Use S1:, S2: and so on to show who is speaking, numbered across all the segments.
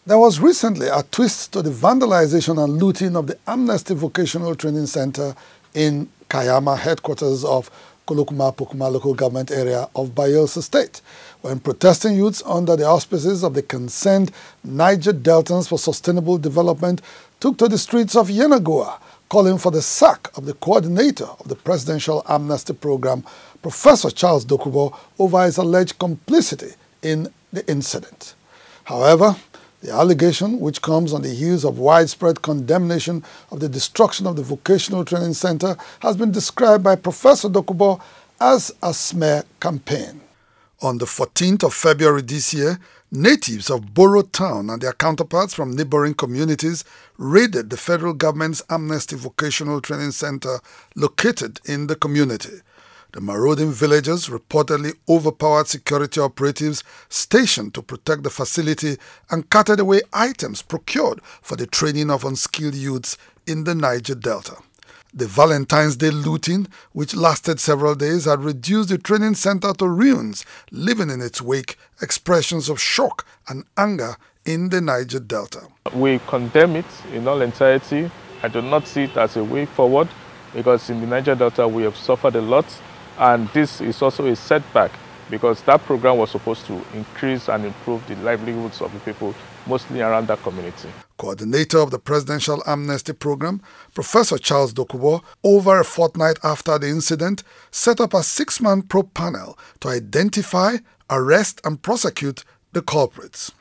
S1: There was recently a twist to the vandalization and looting of the Amnesty Vocational Training Center in Kayama, headquarters of Kolokuma-Pokuma local government area of Bayelsa State, when protesting youths under the auspices of the concerned Niger Deltans for Sustainable Development took to the streets of Yenagoa, calling for the sack of the coordinator of the Presidential Amnesty Program, Professor Charles Dokubo, over his alleged complicity in the incident. However, the allegation, which comes on the heels of widespread condemnation of the destruction of the Vocational Training Center, has been described by Professor Dokubo as a smear campaign. On the 14th of February this year, natives of Boro Town and their counterparts from neighboring communities raided the federal government's Amnesty Vocational Training Center located in the community. The marauding villagers reportedly overpowered security operatives stationed to protect the facility and carted away items procured for the training of unskilled youths in the Niger Delta. The Valentine's Day looting, which lasted several days, had reduced the training center to ruins, leaving in its wake expressions of shock and anger in the Niger Delta.
S2: We condemn it in all entirety. I do not see it as a way forward, because in the Niger Delta we have suffered a lot. And this is also a setback because that program was supposed to increase and improve the livelihoods of the people, mostly around that community.
S1: Coordinator of the Presidential Amnesty Program, Professor Charles Dokubo, over a fortnight after the incident, set up a 6-man probe panel to identify, arrest and prosecute the culprits.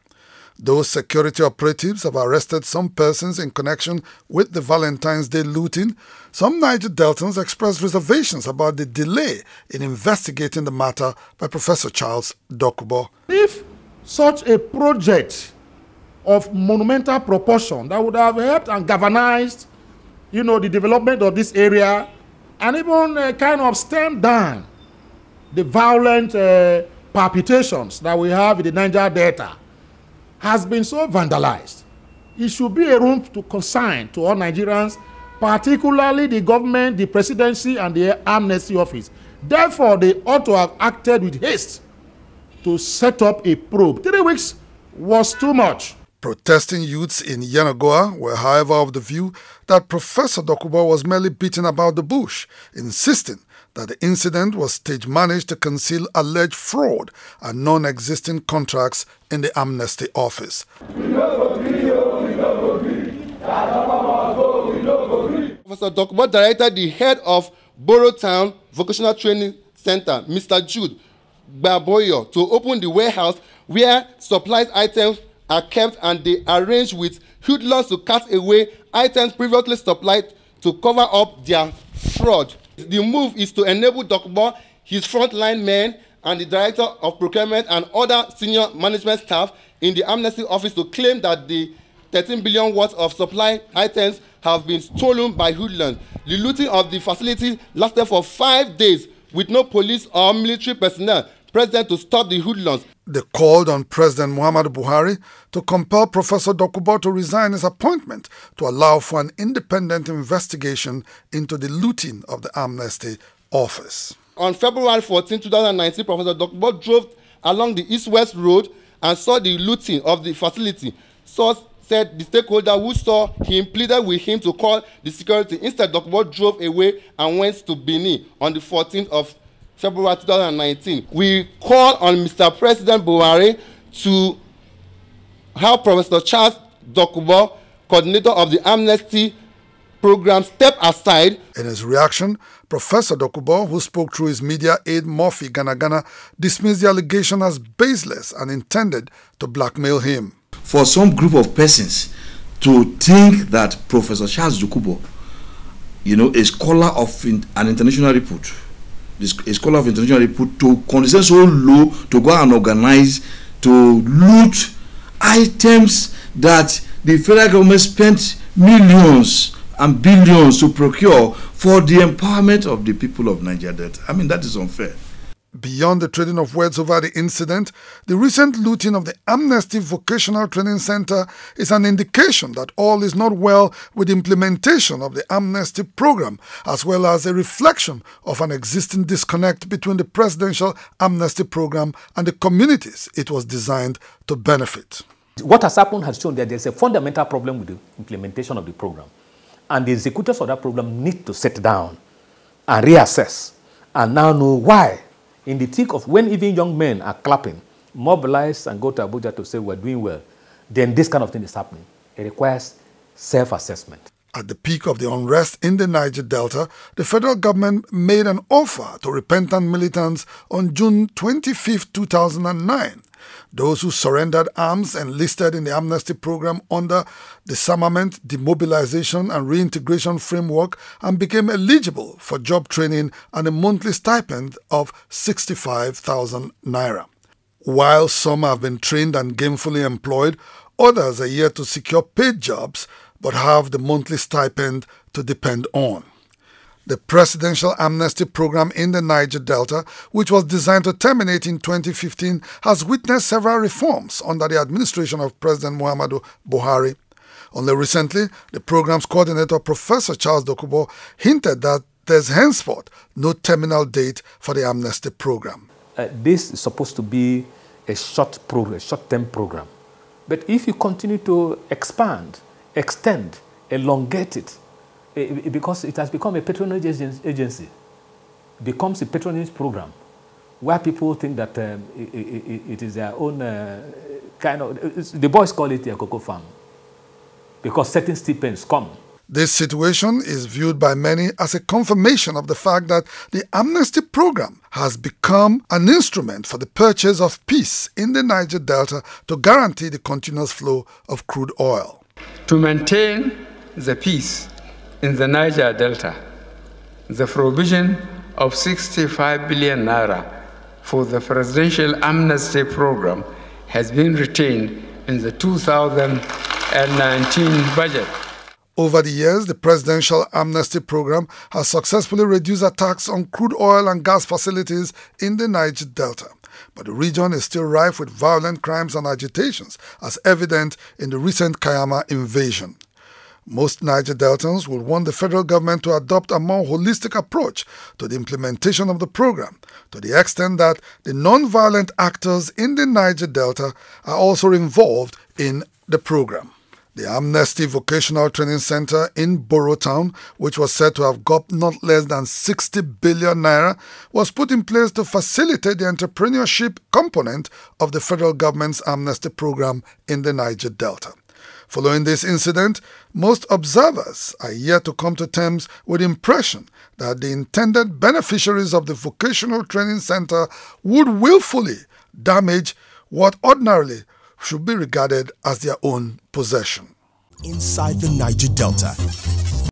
S1: Those security operatives have arrested some persons in connection with the Valentine's Day looting. Some Niger Deltans expressed reservations about the delay in investigating the matter by Professor Charles Dokubo.
S3: If such a project of monumental proportion that would have helped and galvanized, the development of this area and even kind of stemmed down the violent palpitations that we have in the Niger Delta, has been so vandalized, it should be a room to consign to all Nigerians, particularly the government, the presidency, and the Amnesty Office. Therefore, they ought to have acted with haste to set up a probe. 3 weeks was too much.
S1: Protesting youths in Yenagoa were, however, of the view that Professor Dokubo was merely beating about the bush, insisting that the incident was stage-managed to conceal alleged fraud and non-existing contracts in the Amnesty Office.
S4: Professor Dokubo directed the head of Boro Town Vocational Training Center, Mr. Jude Baboyo, to open the warehouse where supplies items are kept, and they arranged with hoodlums to cast away items previously supplied to cover up their fraud. The move is to enable Dokubo, his frontline men, and the director of procurement and other senior management staff in the Amnesty Office to claim that the 13 billion worth of supply items have been stolen by hoodlums. The looting of the facility lasted for 5 days with no police or military personnel present to stop the hoodlums.
S1: They called on President Muhammadu Buhari to compel Professor Dokubo to resign his appointment to allow for an independent investigation into the looting of the Amnesty Office.
S4: On February 14, 2019, Professor Dokubo drove along the east-west road and saw the looting of the facility. Source said the stakeholder who saw him pleaded with him to call the security. Instead, Dokubo drove away and went to Benin on the 14th of February 2019. We call on Mr. President Buhari to have Professor Charles Dokubo, coordinator of the Amnesty Program, step aside.
S1: In his reaction, Professor Dokubo, who spoke through his media aide Murphy Ganagana, dismissed the allegation as baseless and intended to blackmail him.
S5: For some group of persons to think that Professor Charles Dokubo, a scholar of an international repute, a scholar of international repute, to condescend so low to go and organize to loot items that the federal government spent millions and billions to procure for the empowerment of the people of Niger Delta. I mean, that is unfair.
S1: Beyond the trading of words over the incident, the recent looting of the Amnesty Vocational Training Center is an indication that all is not well with the implementation of the Amnesty Program, as well as a reflection of an existing disconnect between the Presidential Amnesty Program and the communities it was designed to benefit.
S6: What has happened has shown that there's a fundamental problem with the implementation of the program. And the executors of that program need to sit down and reassess and now know why, in the thick of when even young men are clapping, mobilize and go to Abuja to say we're doing well, then this kind of thing is happening. It requires self-assessment.
S1: At the peak of the unrest in the Niger Delta, the federal government made an offer to repentant militants on June 25, 2009. Those who surrendered arms enlisted in the Amnesty program under disarmament, demobilization and reintegration framework and became eligible for job training and a monthly stipend of 65,000 naira. While some have been trained and gainfully employed, others are yet to secure paid jobs but have the monthly stipend to depend on. The Presidential Amnesty Program in the Niger Delta, which was designed to terminate in 2015, has witnessed several reforms under the administration of President Muhammadu Buhari. Only recently, the program's coordinator, Professor Charles Dokubo, hinted that there's henceforth no terminal date for the Amnesty Program.
S6: This is supposed to be a short-term program. But if you continue to expand, extend, elongate it, because it has become a patronage agency, becomes a patronage program, where people think that it is their own kind of, the boys call it a cocoa farm, because certain stipends come.
S1: This situation is viewed by many as a confirmation of the fact that the Amnesty Program has become an instrument for the purchase of peace in the Niger Delta to guarantee the continuous flow of crude oil.
S7: To maintain the peace in the Niger Delta, the provision of 65 billion naira for the Presidential Amnesty Program has been retained in the 2019 budget.
S1: Over the years, the Presidential Amnesty Program has successfully reduced attacks on crude oil and gas facilities in the Niger Delta. But the region is still rife with violent crimes and agitations, as evident in the recent Kayama invasion. Most Niger Deltans will want the federal government to adopt a more holistic approach to the implementation of the program, to the extent that the non-violent actors in the Niger Delta are also involved in the program. The Amnesty Vocational Training Center in Borough Town, which was said to have got not less than 60 billion naira, was put in place to facilitate the entrepreneurship component of the federal government's amnesty program in the Niger Delta. Following this incident, most observers are yet to come to terms with the impression that the intended beneficiaries of the Vocational Training Center would willfully damage what ordinarily should be regarded as their own possession.
S8: Inside the Niger Delta,